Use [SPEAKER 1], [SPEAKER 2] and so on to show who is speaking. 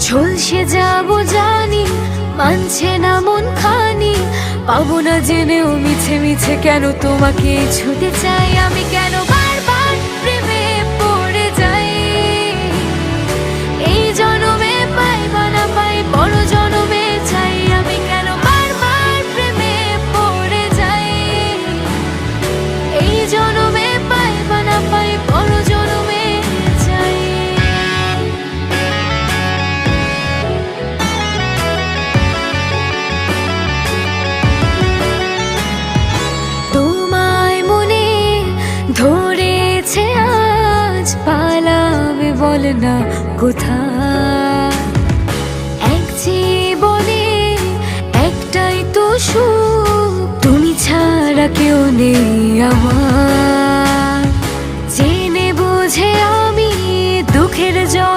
[SPEAKER 1] ঝলসে যাবো জানি, মানছে না মন খানি। পাবো না জেনেও মিছে মিছে কেন তোমাকে ছুতে চাই আমি, কেন বারবার প্রেমে পড়ে যাই। এই জনমে পাই বা না পাই, বড় জনমে চাই আমি, কেন বারবার প্রেমে পড়ে যাই। এই জনমে পাই বা না পাই, বড় জনমে চাই। তোমায় মনে ধরেছে আজ, পালাবে বল না কোথায়। এক জীবনে একটাই তো সুখ, তুমি ছাড়া কেউ নেই আমার। জেনে বুঝে আমি দুঃখের জল